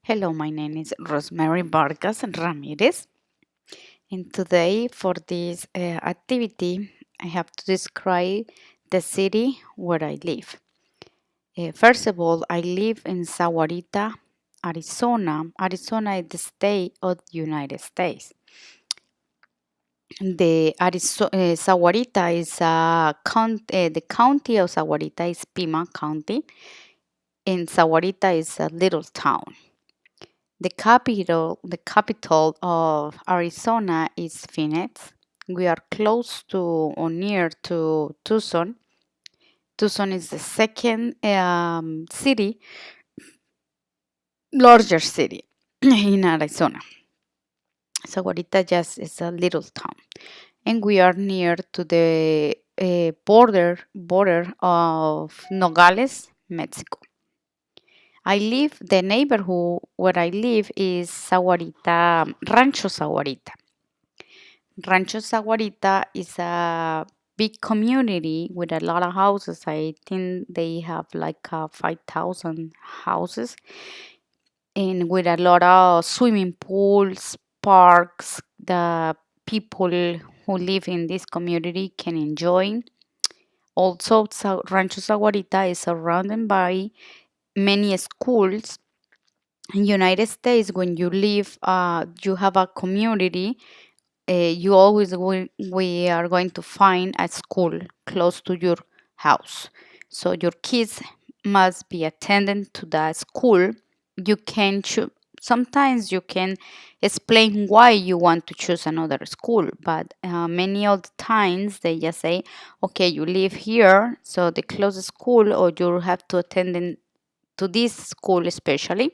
Hello, my name is Rosemary Vargas Ramirez, and today for this activity, I have to describe the city where I live. First of all, I live in Sahuarita, Arizona. Arizona is the state of the United States. Sahuarita is the county of Sahuarita is Pima County, and Sahuarita is a little town. The capital of Arizona is Phoenix. We are close to or near to Tucson. Tucson is the second larger city in Arizona. So Guarita just is a little town, and we are near to the border of Nogales, Mexico. The neighborhood where I live is Sahuarita, Rancho Sahuarita. Rancho Saguarita is a big community with a lot of houses. I think they have like 5,000 houses and with a lot of swimming pools, parks. The people who live in this community can enjoy. Also, Rancho Saguarita is surrounded by many schools. In United States, when you live, you have a community, we are going to find a school close to your house, so your kids must be attending to that school. You can choose. Sometimes you can explain why you want to choose another school, but many of the times they just say, okay, you live here, so the closest school, or you have to to this school especially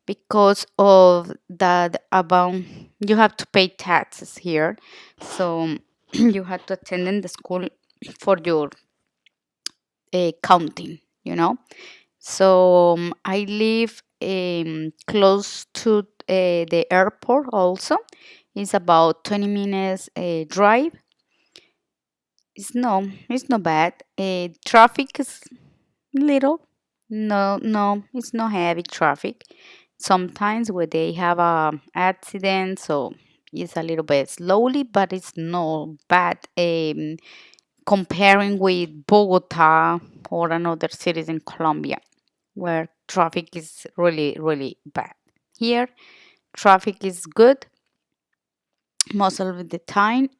because of that about you have to pay taxes here, so you have to attend in the school for your counting, so I live close to the airport also. It's about 20 minutes drive. It's not bad. Traffic is little. No, it's not heavy traffic. Sometimes where they have a accident, so it's a little bit slowly, but it's not bad. Comparing with Bogota or another cities in Colombia, where traffic is really, really bad. Here, traffic is good most of the time,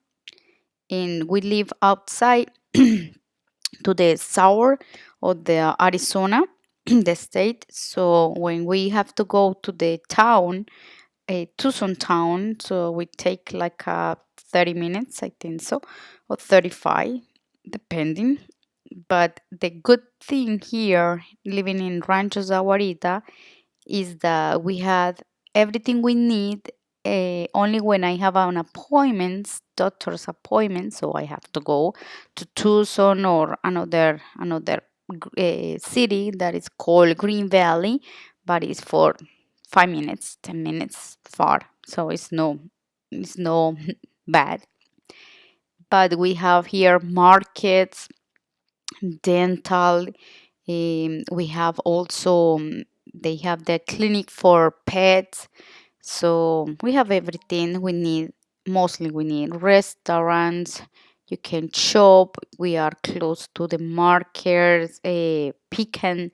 and we live outside to the south of the Arizona, the state. So when we have to go to the town, a Tucson town, so we take like 30 minutes, I think so, or 35, depending. But the good thing here, living in Rancho Zaguarita, is that we have everything we need. Only when I have an appointment, doctor's appointment, so I have to go to Tucson or another city that is called Green Valley, but it's for 5 minutes, 10 minutes far, so it's no bad. But we have here markets, dental. We have also they have the clinic for pets, so we have everything we need. Mostly we need restaurants. You can shop. We are close to the markets, a pecan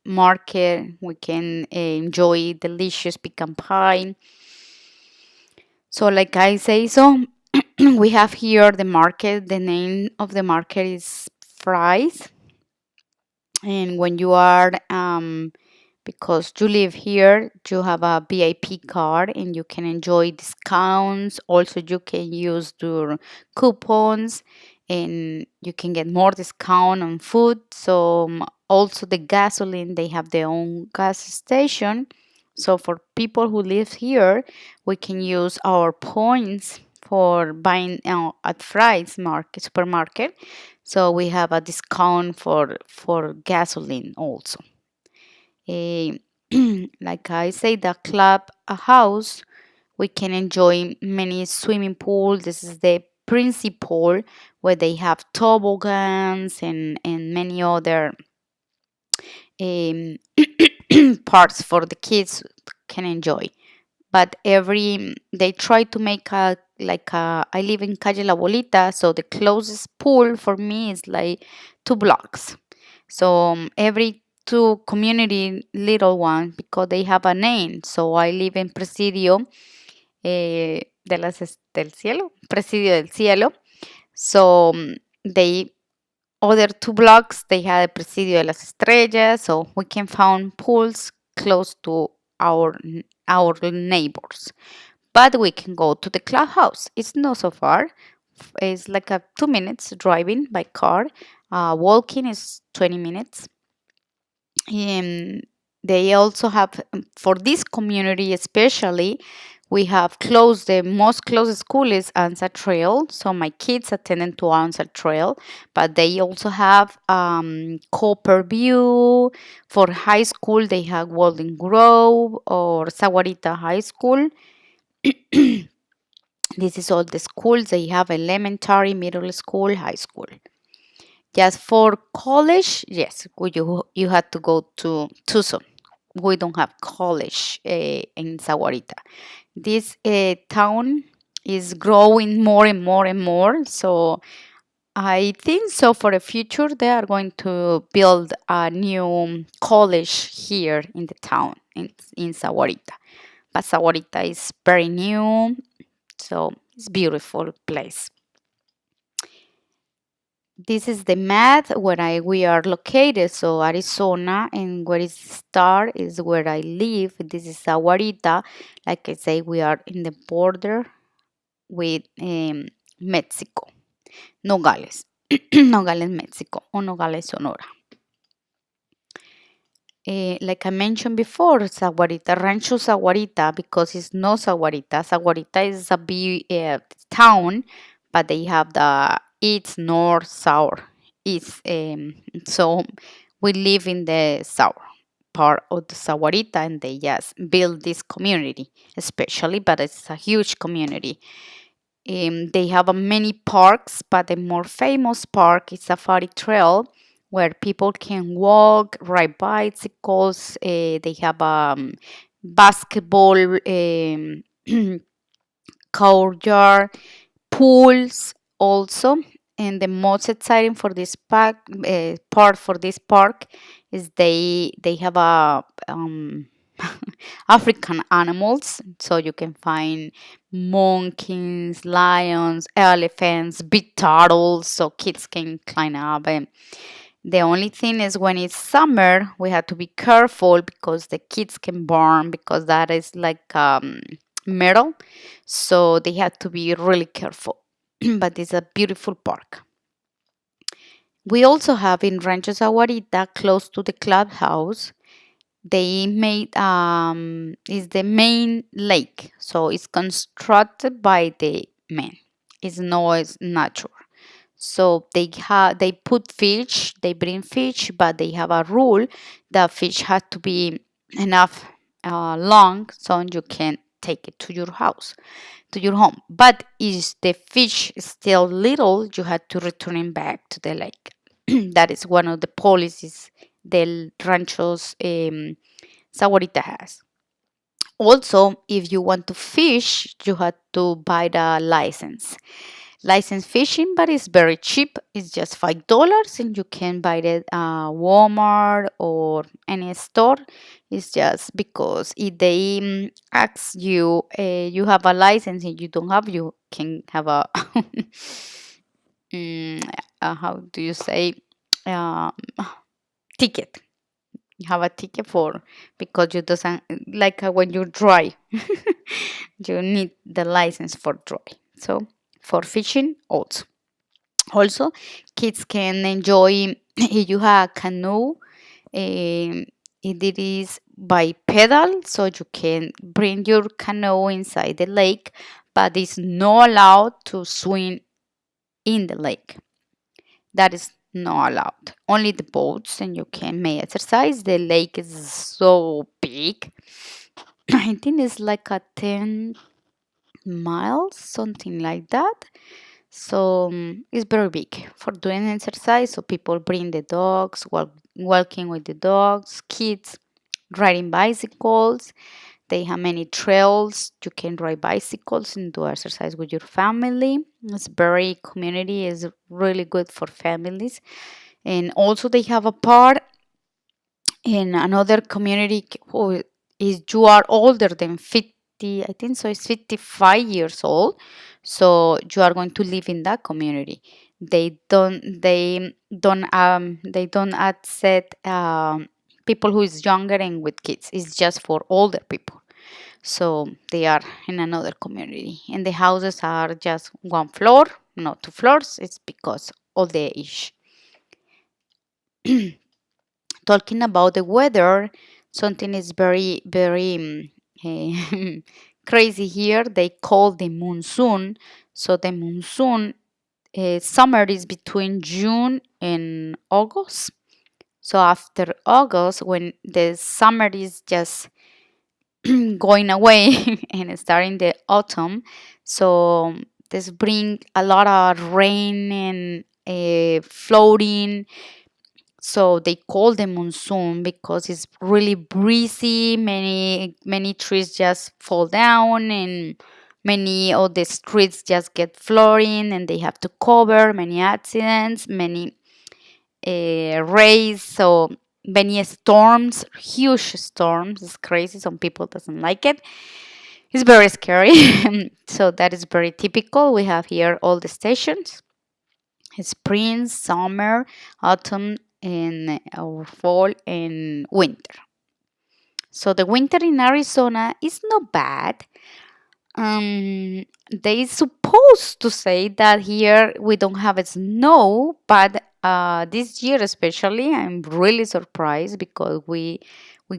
market. We can enjoy delicious pecan pie. So, like I say, so we have here the market. The name of the market is Fries. And when you are because you live here, you have a VIP card and you can enjoy discounts. Also, you can use your coupons and you can get more discount on food. So, also the gasoline, they have their own gas station. So, for people who live here, we can use our points for buying at Fry's market supermarket. So we have a discount for gasoline also. Eh, like I say, the club a house, we can enjoy many swimming pools. This is the principal where they have toboggans and many other um, parts for the kids can enjoy. But they try to make a like a, I live in Calle La Bolita, so the closest pool for me is like 2 blocks. So every two community little one because they have a name. So I live in Presidio del Cielo, Presidio del Cielo. So they other 2 blocks they had a Presidio de las Estrellas, so we can find pools close to our our neighbors. But we can go to the clubhouse. It's not so far. It's like a 2 minutes driving by car. Walking is 20 minutes. They also have for this community especially we have closed the most closest school is Anza Trail, so my kids attended to Anza Trail, but they also have Copper View. For high school they have Golden Grove or Saguarita High School. This is all the schools they have: elementary, middle school, high school. Just for college, yes, you had to go to Tucson. We don't have college in Saguarita. This town is growing more and more and more. So I think so for the future they are going to build a new college here in the town in Saguarita. But Saguarita is very new, so it's beautiful place. This is the map where we are located. So Arizona and where is Star is where I live. This is Saguarita. Like I say, we are in the border with Mexico. Nogales. Nogales, Mexico. Or Nogales, Sonora. Like I mentioned before, Saguarita, Rancho Saguarita, because it's no Saguarita. Saguarita is a big town, but they have the east, north, south, east. So we live in the south part of the Saguarita, and they just build this community, especially, but it's a huge community. They have many parks, but the more famous park is Safari Trail, where people can walk, ride bicycles. They have basketball courtyard, pools also. And the most exciting for this part for this park is they have a African animals, so you can find monkeys, lions, elephants, big turtles, so kids can climb up. And the only thing is when it's summer, we have to be careful because the kids can burn because that is like metal, so they have to be really careful. But it's a beautiful park. We also have in Rancho Saguarita, close to the clubhouse, they made is the main lake, so it's constructed by the men. It's no, it's natural. So they put fish, they bring fish, but they have a rule that fish has to be enough long so you can take it to your house, to your home. But if the fish is still little, you have to return it back to the lake. That is one of the policies del Ranchos Saguarita has. Also, if you want to fish, you have to buy the license. License fishing, but it's very cheap. It's just $5, and you can buy it at Walmart or any store. It's just because if they ask you, you have a license and you don't have, you can have a how do you say um, ticket. You have a ticket for because you doesn't like when you dry. You need the license for dry. So for fishing also. Also, kids can enjoy if you have a canoe. It is by pedal, so you can bring your canoe inside the lake, but it's not allowed to swim in the lake. That is not allowed. Only the boats, and you can make exercise. The lake is so big. I think it's like a 10 miles, something like that. So it's very big for doing exercise. So people bring the dogs, walking with the dogs, kids. riding bicycles. They have many trails. You can ride bicycles and do exercise with your family. It's very community is really good for families. And also they have a part in another community who is you are older than 50, I think so it's 55 years old. So you are going to live in that community. They don't accept people who is younger and with kids. It's just for older people. So they are in another community, and the houses are just one floor, not two floors. It's because of the age. Talking about the weather, something is very, very crazy here. They call the monsoon. So the monsoon, summer is between June and August. So after August, when the summer is just going away and starting the autumn, so this bring a lot of rain and floating. So they call the monsoon because it's really breezy. Many trees just fall down, and many of the streets just get flooding, and they have to cover many accidents, many rays. So many storms, huge storms. It's crazy. Some people doesn't like it. It's very scary. So that is very typical. We have here all the stations: spring, summer, autumn, and fall and winter. So the winter in Arizona is not bad. They supposed to say that here we don't have snow, but this year especially, I'm really surprised because we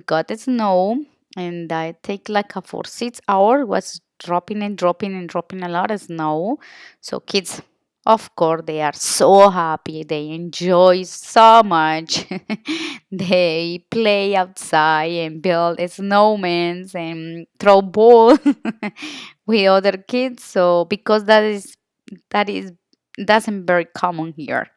got the snow, and I take like a 4 6 hour was dropping and dropping and dropping a lot of snow. So kids, of course, they are so happy. They enjoy so much. They play outside and build snowmen and throw balls with other kids. So because that is doesn't very common here.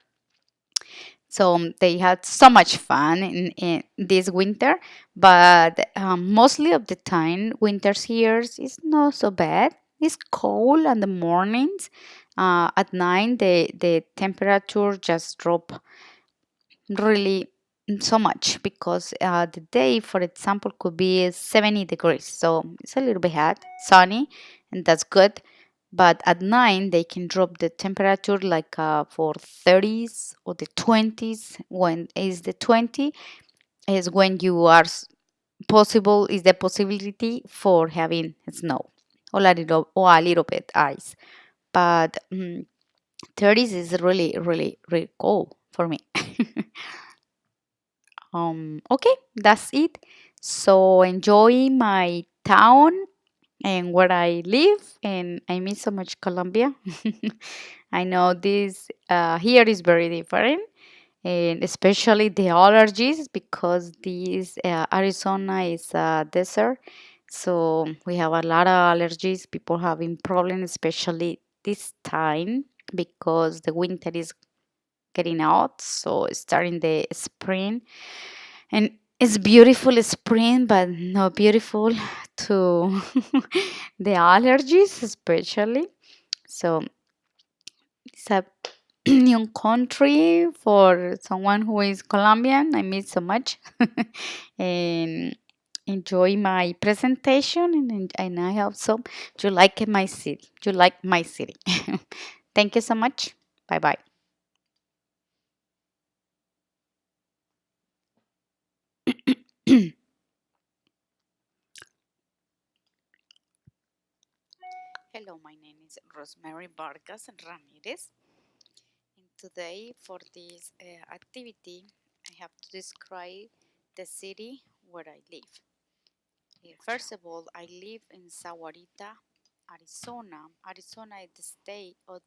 So they had so much fun in this winter, but mostly of the time, winters here is not so bad. It's cold in the mornings. At night, the temperature just drop really so much because the day, for example, could be 70 degrees. So it's a little bit hot, sunny, and that's good. But at night, they can drop the temperature like for 30s or the 20s. When is the 20 is when you are possible is the possibility for having snow or a little bit ice. But 30s is really, really, really cold for me. Okay, that's it. So enjoy my town and where I live, and I miss so much Colombia. I know this here is very different, and especially the allergies because this Arizona is a desert, so we have a lot of allergies. People having problems, especially this time because the winter is getting out, so starting the spring, and it's beautiful spring, but not beautiful to the allergies, especially. So it's a new country for someone who is Colombian. I miss so much and enjoy my presentation, and I hope so you like my city. You like my city. Thank you so much. Bye bye. Hello, my name is Rosemary Vargas Ramirez. And today, for this activity, I have to describe the city where I live. First of all, I live in Sahuarita, Arizona. Arizona is the state of